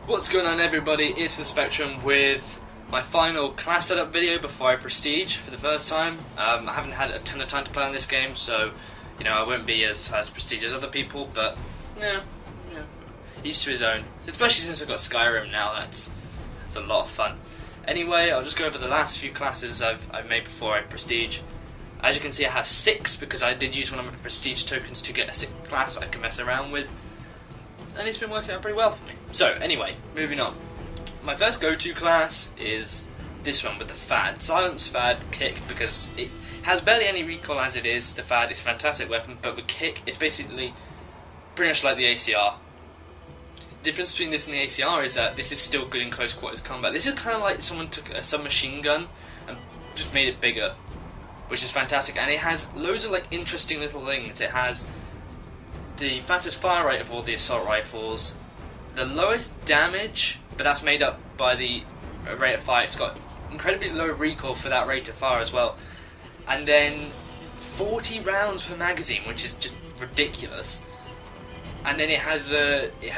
What's going on, everybody? It's the Spectrum with my final class setup video before I Prestige for the first time. I haven't had a ton of time to play on this game, so I won't be as prestige as other people, but yeah, each to his own. Especially since I've got Skyrim now, that's a lot of fun. Anyway, I'll just go over the last few classes I've made before I Prestige. As you can see, I have 6 because I did use one of my Prestige tokens to get a 6th class I can mess around with, and it's been working out pretty well for me. So anyway, moving on. My first go-to class is this one with the Fad. Silence Fad Kick, because it has barely any recoil as it is. The Fad is a fantastic weapon, but with Kick it's basically pretty much like the ACR. The difference between this and the ACR is that this is still good in close quarters combat. This is kind of like someone took a submachine gun and just made it bigger, which is fantastic, and it has loads of like interesting little things. It has the fastest fire rate of all the assault rifles, the lowest damage, but that's made up by the rate of fire. It's got incredibly low recoil for that rate of fire as well, and then 40 rounds per magazine, which is just ridiculous. And then it has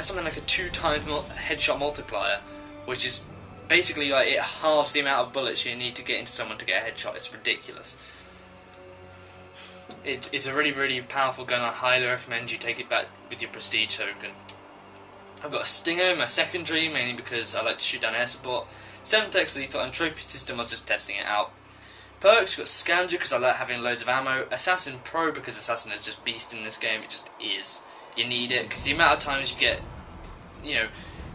something like a 2 times headshot multiplier, which is basically like it halves the amount of bullets you need to get into someone to get a headshot. It's ridiculous. It's a really, really powerful gun. I highly recommend you take it back with your Prestige token. I've got a Stinger in my secondary, mainly because I like to shoot down air support. 7-Tex Lethal and Trophy System, I was just testing it out. Perks, you've got Scavenger because I like having loads of ammo. Assassin Pro because Assassin is just beast in this game, it just is. You need it, because the amount of times you get,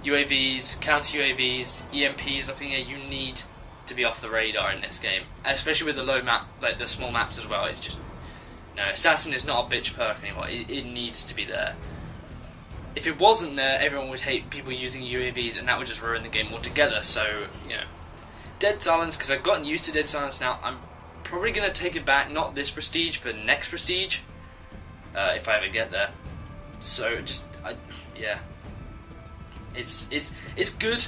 UAVs, counter UAVs, EMPs up in the air, you need to be off the radar in this game. Especially with the low map, like the small maps as well, it's just, no, Assassin is not a bitch perk anymore, it needs to be there. If it wasn't there, everyone would hate people using UAVs, and that would just ruin the game altogether. So, Dead Silence, because I've gotten used to Dead Silence now. I'm probably going to take it back, not this Prestige, but next Prestige, if I ever get there. So, yeah. It's good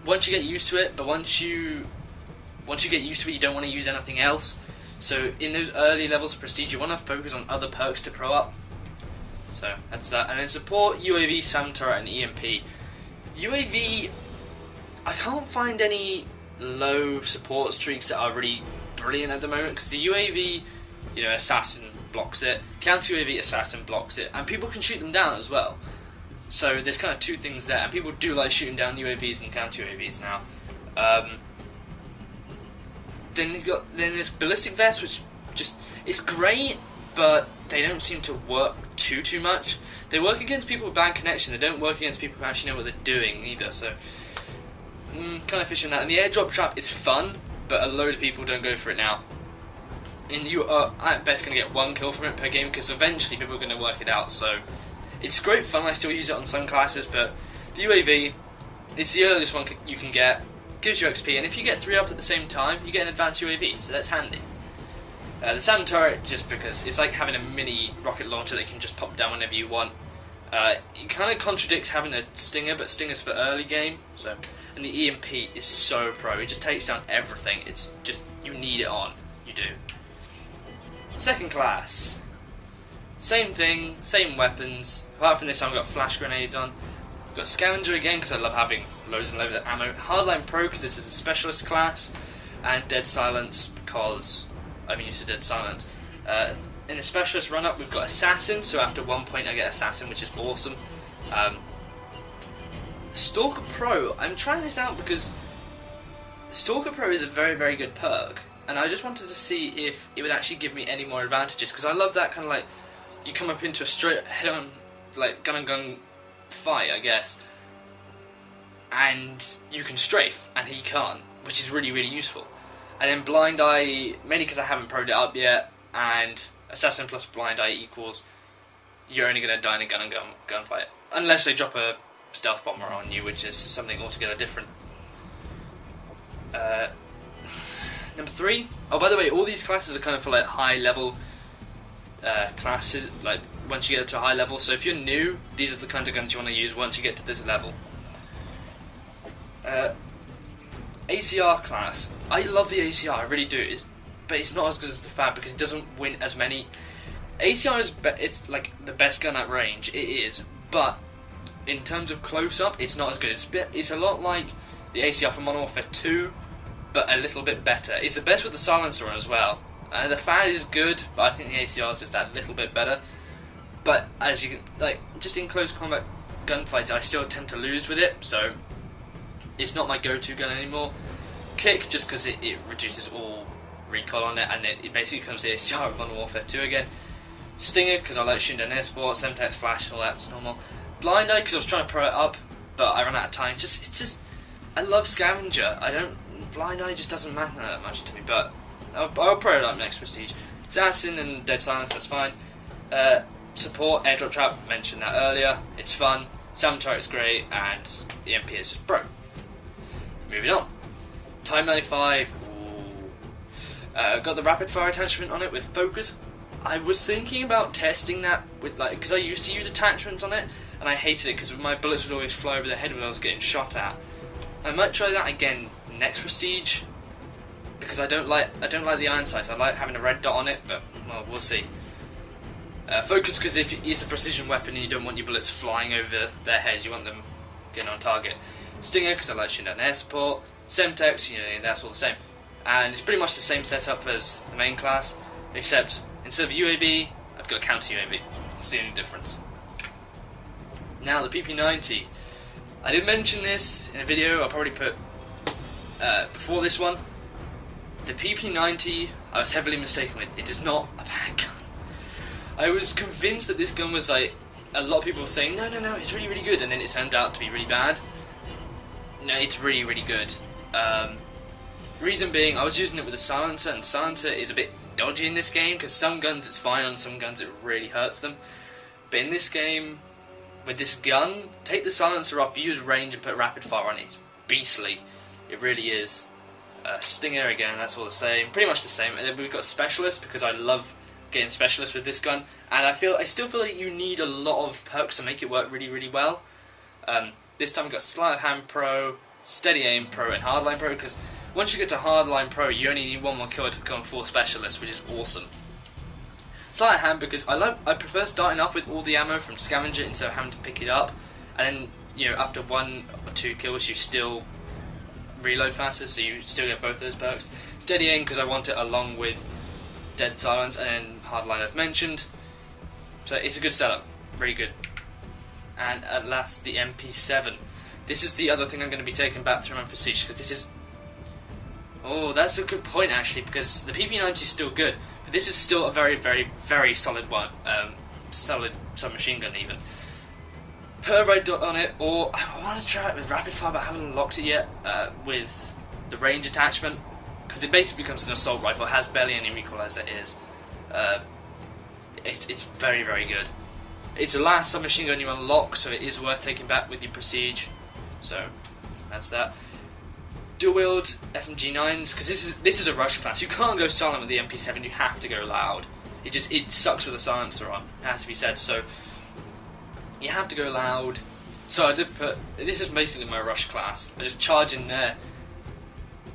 once you get used to it, but once you get used to it, you don't want to use anything else. So, in those early levels of Prestige, you want to focus on other perks to pro up. So that's that, and then support, UAV, SAM turret, and EMP. UAV, I can't find any low support streaks that are really brilliant at the moment, because the UAV, Assassin blocks it, counter UAV Assassin blocks it, and people can shoot them down as well. So there's kind of 2 things there, and people do like shooting down UAVs and counter UAVs now. Then there's Ballistic Vest, which it's great, but they don't seem to work too much. They work against people with bad connection. They don't work against people who actually know what they're doing either. So, kind of fishing that. And the airdrop trap is fun, but a load of people don't go for it now. And you are at best going to get 1 kill from it per game, because eventually people are going to work it out. So, it's great fun. I still use it on some classes, but the UAV, it's the earliest one you can get. Gives you XP, and if you get 3 up at the same time, you get an advanced UAV. So that's handy. The SAM turret, just because it's like having a mini rocket launcher that you can just pop down whenever you want. It kind of contradicts having a Stinger, but Stinger's for early game. So, and the EMP is so pro. It just takes down everything. It's just, you need it on. You do. Second class. Same thing, same weapons. Apart from this time, I've got flash grenades on. I've got Scavenger again because I love having loads and loads of ammo. Hardline Pro because this is a specialist class, and Dead Silence because I'm used to Dead Silence. In the specialist run-up, we've got Assassin, so after 1 point I get Assassin, which is awesome. Stalker Pro, I'm trying this out because Stalker Pro is a very, very good perk, and I just wanted to see if it would actually give me any more advantages, because I love that kind of like, you come up into a straight head-on, like, gun-and-gun fight, I guess, and you can strafe, and he can't, which is really, really useful. And then Blind Eye, mainly because I haven't pro'd it up yet, and Assassin plus Blind Eye equals you're only going to die in a gun-and-gun gunfight. Unless they drop a stealth bomber on you, which is something altogether different. Number 3. Oh, by the way, all these classes are kind of for like high level classes, like once you get to a high level. So if you're new, these are the kinds of guns you want to use once you get to this level. ACR class. I love the ACR, I really do. But it's not as good as the Fad because it doesn't win as many. ACR is it's like the best gun at range. It is, but in terms of close-up, it's not as good. It's a lot like the ACR from Modern Warfare 2, but a little bit better. It's the best with the silencer on as well. The fan is good, but I think the ACR is just that little bit better. But as you can, just in close combat gunfights, I still tend to lose with it, so it's not my go-to gun anymore. Kick, just because it reduces all recoil on it, and it basically becomes the ACR of Modern Warfare 2 again. Stinger, because I like shooting down air support, Semtex, Flash, all that's normal. Blind Eye, because I was trying to pro it up, but I ran out of time. I love Scavenger. Blind Eye just doesn't matter that much to me, but I'll pro it up next Prestige. Assassin and Dead Silence, that's fine. Support, Airdrop Trap, mentioned that earlier. It's fun. Sam Turret's great, and EMP is just pro. Moving on. Time 95. Got the rapid fire attachment on it with focus. I was thinking about testing that with because I used to use attachments on it, and I hated it because my bullets would always fly over the head when I was getting shot at. I might try that again next Prestige, because I don't like the iron sights. I like having a red dot on it, but well, we'll see. Focus, because if it's a precision weapon and you don't want your bullets flying over their heads, you want them getting on target. Stinger, because I like shooting down air support. Semtex, that's all the same. And it's pretty much the same setup as the main class, except instead of UAV, I've got a counter UAV. That's the only difference. Now, the PP90. I did mention this in a video I'll probably put before this one. The PP90 I was heavily mistaken with. It is not a bad gun. I was convinced that this gun was a lot of people were saying, no, it's really, really good, and then it turned out to be really bad. No, it's really, really good. Reason being, I was using it with a silencer, and silencer is a bit dodgy in this game, because some guns it's fine, on some guns it really hurts them. But in this game, with this gun, take the silencer off, use range and put rapid fire on it. It's beastly. It really is. Stinger again, that's all the same. Pretty much the same. And then we've got Specialist, because I love getting Specialist with this gun. And I still feel like you need a lot of perks to make it work really, really well. This time we've got Sleight of Hand Pro, Steady Aim Pro, and Hardline Pro, because once you get to Hardline Pro, you only need one more kill to become full Specialist, which is awesome. Sleight of Hand, because I prefer starting off with all the ammo from Scavenger instead of having to pick it up, and then after 1 or 2 kills you still reload faster, so you still get both those perks. Steady Aim, because I want it along with Dead Silence, and then Hardline I've mentioned. So it's a good setup, very good. And at last, the MP7. This is the other thing I'm going to be taking back through my Prestige, because this is... Oh, that's a good point actually, because the PP90 is still good, but this is still a very, very, very solid one. Solid submachine gun even. Put a red dot on it, or I want to try it with rapid fire, but I haven't unlocked it yet, with the range attachment, because it basically becomes an assault rifle. It has barely any recoil as it is. It's very, very good. It's the last submachine gun you unlock, so it is worth taking back with your Prestige. So that's that. Dual wield FMG9s, because this is a rush class. You can't go silent with the MP7. You have to go loud. It sucks with a silencer on. It has to be said. So you have to go loud. So I did put. This is basically my rush class. I just charge in there.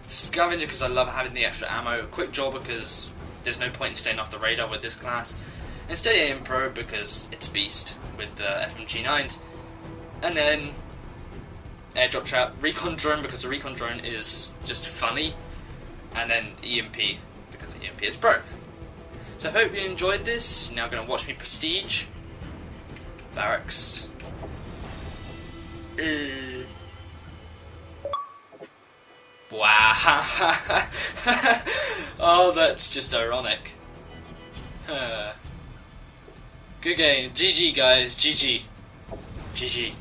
Scavenger, because I love having the extra ammo. Quick draw, because there's no point in staying off the radar with this class. And Steady Aim Pro, because it's beast with the FMG9s. And then Airdrop Trap, Recon Drone, because the Recon Drone is just funny. And then EMP, because the EMP is pro. So I hope you enjoyed this. You're now going to watch me Prestige. Barracks. Wow. Oh, that's just ironic. Good game. GG, guys. GG. GG.